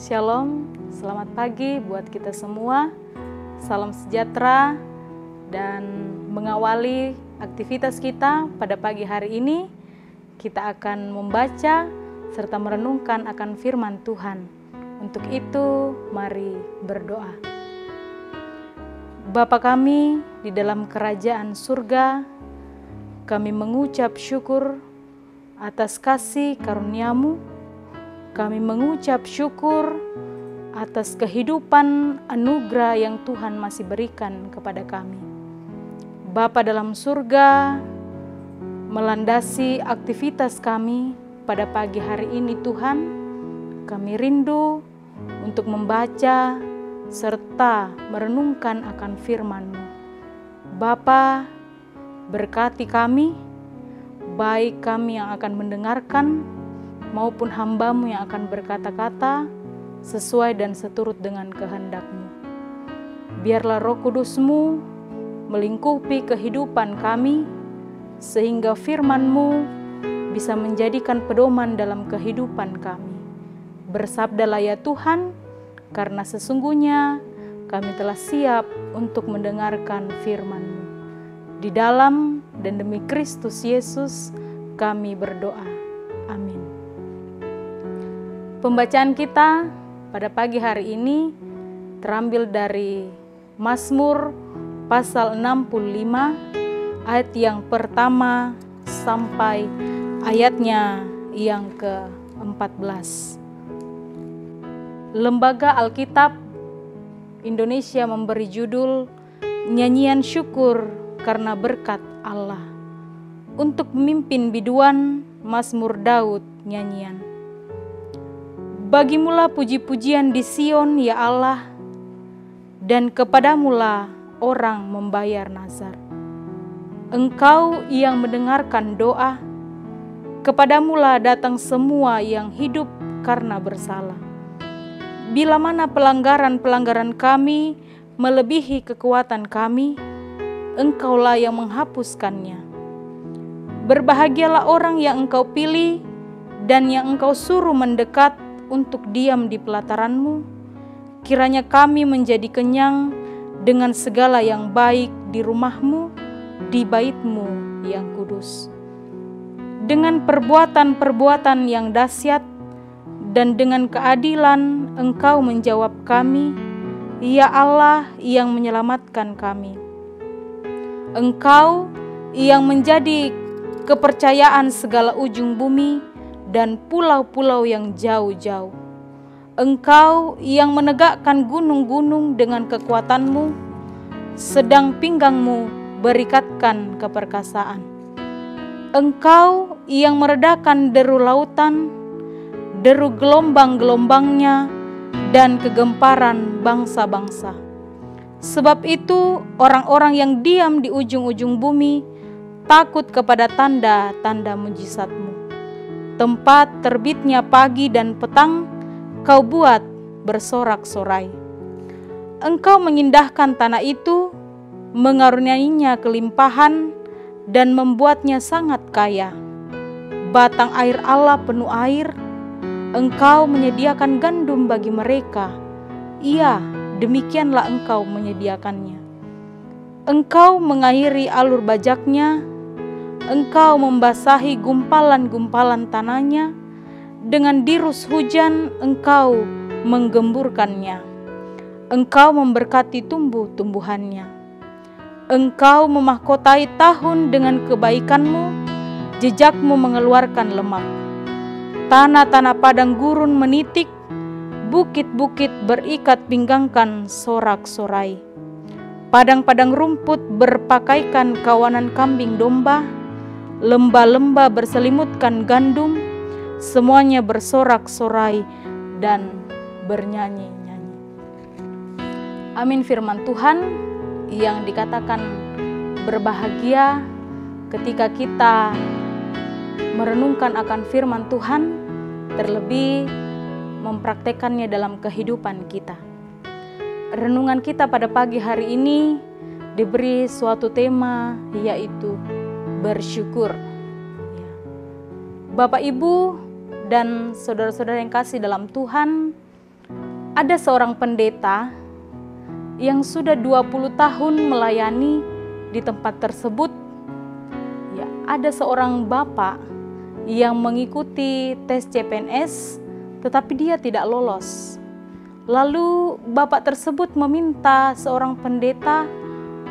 Shalom, selamat pagi buat kita semua. Salam sejahtera dan mengawali aktivitas kita pada pagi hari ini, kita akan membaca serta merenungkan akan firman Tuhan. Untuk itu, mari berdoa. Bapa kami di dalam kerajaan surga, kami mengucap syukur atas kasih karunia-Mu. Kami mengucap syukur atas kehidupan anugerah yang Tuhan masih berikan kepada kami. Bapa dalam surga, melandasi aktivitas kami pada pagi hari ini Tuhan, kami rindu untuk membaca serta merenungkan akan firman-Mu. Bapa, berkati kami, baik kami yang akan mendengarkan, maupun hamba-Mu yang akan berkata-kata sesuai dan seturut dengan kehendak-Mu. Biarlah Roh Kudus-Mu melingkupi kehidupan kami, sehingga firman-Mu bisa menjadikan pedoman dalam kehidupan kami. Bersabdalah ya Tuhan, karena sesungguhnya kami telah siap untuk mendengarkan firman-Mu. Di dalam dan demi Kristus Yesus kami berdoa. Amin. Pembacaan kita pada pagi hari ini terambil dari Mazmur pasal 65 ayat yang pertama sampai ayatnya yang ke-14. Lembaga Alkitab Indonesia memberi judul Nyanyian Syukur Karena Berkat Allah. Untuk memimpin biduan Mazmur Daud nyanyian. Bagimulah puji-pujian di Sion ya Allah, dan kepadamulah orang membayar nazar. Engkau yang mendengarkan doa, kepadamulah datang semua yang hidup karena bersalah. Bila mana pelanggaran-pelanggaran kami melebihi kekuatan kami, Engkaulah yang menghapuskannya. Berbahagialah orang yang Engkau pilih dan yang Engkau suruh mendekat untuk diam di pelataran-Mu. Kiranya kami menjadi kenyang dengan segala yang baik di rumah-Mu, di bait-Mu yang kudus. Dengan perbuatan-perbuatan yang dahsyat dan dengan keadilan Engkau menjawab kami, ya Allah yang menyelamatkan kami. Engkau yang menjadi kepercayaan segala ujung bumi dan pulau-pulau yang jauh-jauh. Engkau yang menegakkan gunung-gunung dengan kekuatan-Mu, sedang pinggang-Mu berikatkan keperkasaan. Engkau yang meredakan deru lautan, deru gelombang-gelombangnya, dan kegemparan bangsa-bangsa. Sebab itu orang-orang yang diam di ujung-ujung bumi takut kepada tanda-tanda mujizat-Mu. Tempat terbitnya pagi dan petang, Kau buat bersorak-sorai. Engkau mengindahkan tanah itu, mengaruniainya kelimpahan, dan membuatnya sangat kaya. Batang air Allah penuh air, Engkau menyediakan gandum bagi mereka. Iya, demikianlah Engkau menyediakannya. Engkau mengairi alur bajaknya, Engkau membasahi gumpalan-gumpalan tanahnya, dengan dirus hujan Engkau menggemburkannya. Engkau memberkati tumbuh-tumbuhannya. Engkau memahkotai tahun dengan kebaikan-Mu, jejak-Mu mengeluarkan lemak. Tanah-tanah padang gurun menitik, bukit-bukit berikat pinggangkan sorak-sorai. Padang-padang rumput berpakaikan kawanan kambing domba, lembah-lembah berselimutkan gandum, semuanya bersorak-sorai dan bernyanyi-nyanyi. Amin. Firman Tuhan yang dikatakan berbahagia ketika kita merenungkan akan firman Tuhan, terlebih mempraktekannya dalam kehidupan kita. Renungan kita pada pagi hari ini diberi suatu tema, yaitu bersyukur. Bapak, Ibu, dan saudara-saudara yang kasih dalam Tuhan, ada seorang pendeta yang sudah 20 tahun melayani di tempat tersebut. Ya, ada seorang bapak yang mengikuti tes CPNS tetapi dia tidak lolos. Lalu bapak tersebut meminta seorang pendeta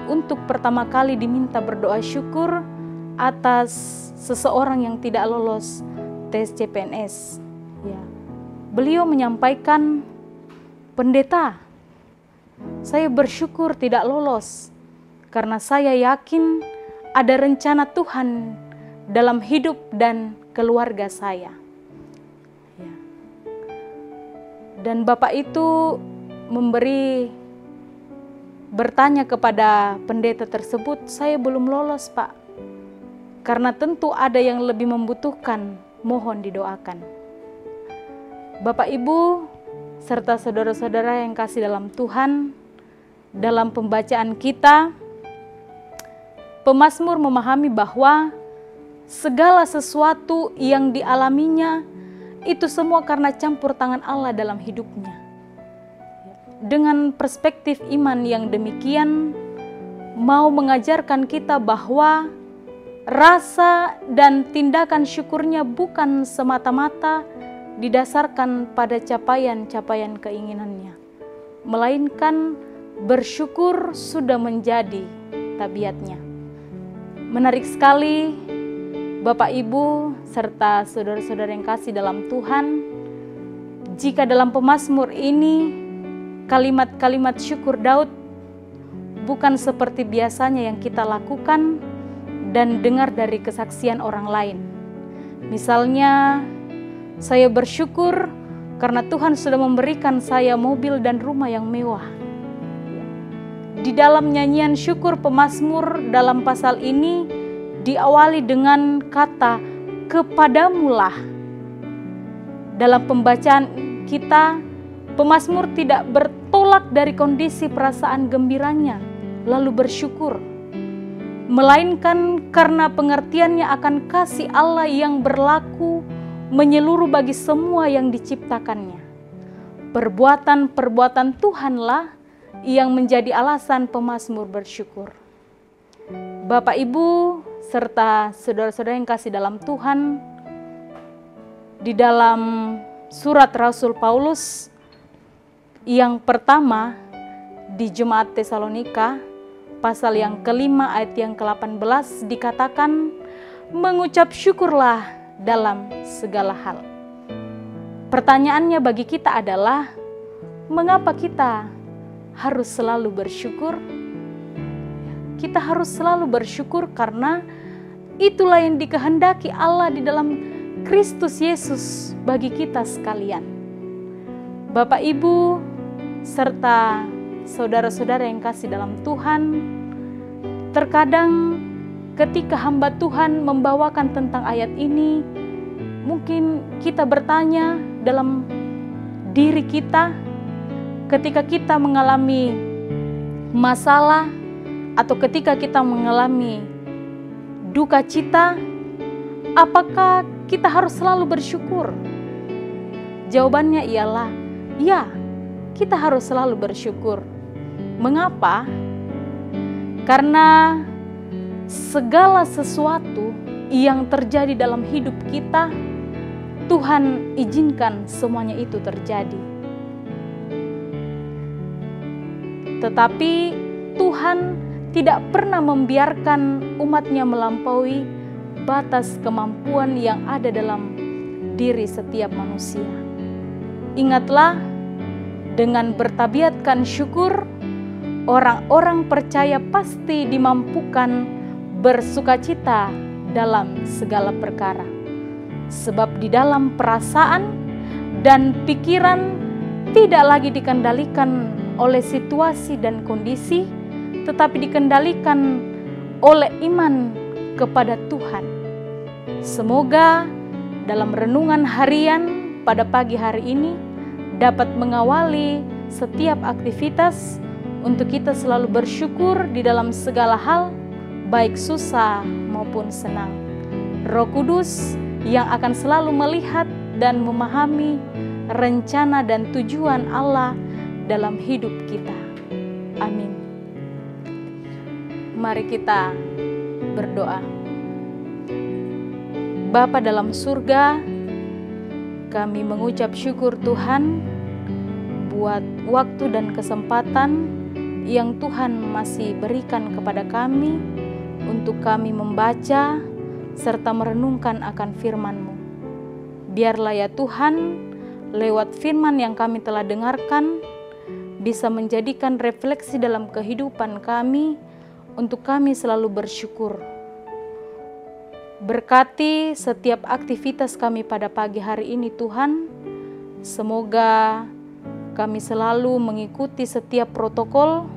untuk pertama kali diminta berdoa syukur atas seseorang yang tidak lolos tes CPNS. Ya. Beliau menyampaikan, "Pendeta, saya bersyukur tidak lolos karena saya yakin ada rencana Tuhan dalam hidup dan keluarga saya." Ya. Dan bapak itu bertanya kepada pendeta tersebut, "Saya belum lolos, Pak, karena tentu ada yang lebih membutuhkan, mohon didoakan." Bapak, Ibu, serta saudara-saudara yang kasih dalam Tuhan, dalam pembacaan kita, pemazmur memahami bahwa segala sesuatu yang dialaminya itu semua karena campur tangan Allah dalam hidupnya. Dengan perspektif iman yang demikian, mau mengajarkan kita bahwa rasa dan tindakan syukurnya bukan semata-mata didasarkan pada capaian-capaian keinginannya, melainkan bersyukur sudah menjadi tabiatnya. Menarik sekali, Bapak, Ibu, serta saudara-saudara yang kasih dalam Tuhan, jika dalam pemazmur ini kalimat-kalimat syukur Daud bukan seperti biasanya yang kita lakukan dan dengar dari kesaksian orang lain. Misalnya, "Saya bersyukur karena Tuhan sudah memberikan saya mobil dan rumah yang mewah." Di dalam nyanyian syukur pemazmur dalam pasal ini diawali dengan kata "kepadamulah". Dalam pembacaan kita, pemazmur tidak bertolak dari kondisi perasaan gembiranya lalu bersyukur, melainkan karena pengertiannya akan kasih Allah yang berlaku menyeluruh bagi semua yang diciptakannya. Perbuatan-perbuatan Tuhanlah yang menjadi alasan pemazmur bersyukur. Bapak, Ibu, serta saudara-saudara yang kasih dalam Tuhan, di dalam surat Rasul Paulus yang pertama di Jemaat Tesalonika, pasal yang kelima ayat yang ke-18 dikatakan, "Mengucap syukurlah dalam segala hal." Pertanyaannya bagi kita adalah, mengapa kita harus selalu bersyukur? Kita harus selalu bersyukur karena itulah yang dikehendaki Allah di dalam Kristus Yesus bagi kita sekalian. Bapak, Ibu, serta saudara-saudara yang kasih dalam Tuhan, terkadang ketika hamba Tuhan membawakan tentang ayat ini, mungkin kita bertanya dalam diri kita, ketika kita mengalami masalah atau ketika kita mengalami duka cita, apakah kita harus selalu bersyukur? Jawabannya ialah, ya, kita harus selalu bersyukur. Mengapa? Karena segala sesuatu yang terjadi dalam hidup kita, Tuhan izinkan semuanya itu terjadi. Tetapi Tuhan tidak pernah membiarkan umatnya melampaui batas kemampuan yang ada dalam diri setiap manusia. Ingatlah, dengan bertabiatkan syukur, orang-orang percaya pasti dimampukan bersukacita dalam segala perkara. Sebab di dalam perasaan dan pikiran tidak lagi dikendalikan oleh situasi dan kondisi, tetapi dikendalikan oleh iman kepada Tuhan. Semoga dalam renungan harian pada pagi hari ini dapat mengawali setiap aktivitas untuk kita selalu bersyukur di dalam segala hal, baik susah maupun senang. Roh Kudus yang akan selalu melihat dan memahami rencana dan tujuan Allah dalam hidup kita. Amin. Mari kita berdoa. Bapa dalam surga, kami mengucap syukur Tuhan buat waktu dan kesempatan yang Tuhan masih berikan kepada kami untuk kami membaca serta merenungkan akan firman-Mu. Biarlah ya Tuhan, lewat firman yang kami telah dengarkan, bisa menjadikan refleksi dalam kehidupan kami untuk kami selalu bersyukur. Berkati setiap aktivitas kami pada pagi hari ini Tuhan. Semoga kami selalu mengikuti setiap protokol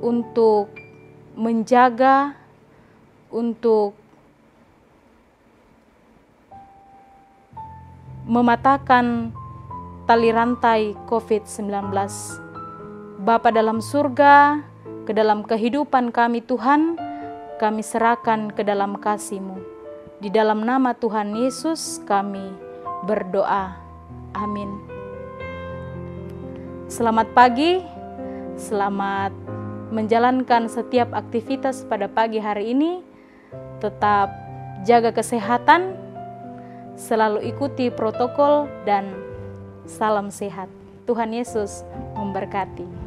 untuk menjaga, untuk mematahkan tali rantai COVID-19. Bapa dalam surga, ke dalam kehidupan kami Tuhan, kami serahkan ke dalam kasih-Mu. Di dalam nama Tuhan Yesus kami berdoa. Amin. Selamat pagi, selamat menjalankan setiap aktivitas pada pagi hari ini. Tetap jaga kesehatan, selalu ikuti protokol, dan salam sehat. Tuhan Yesus memberkati.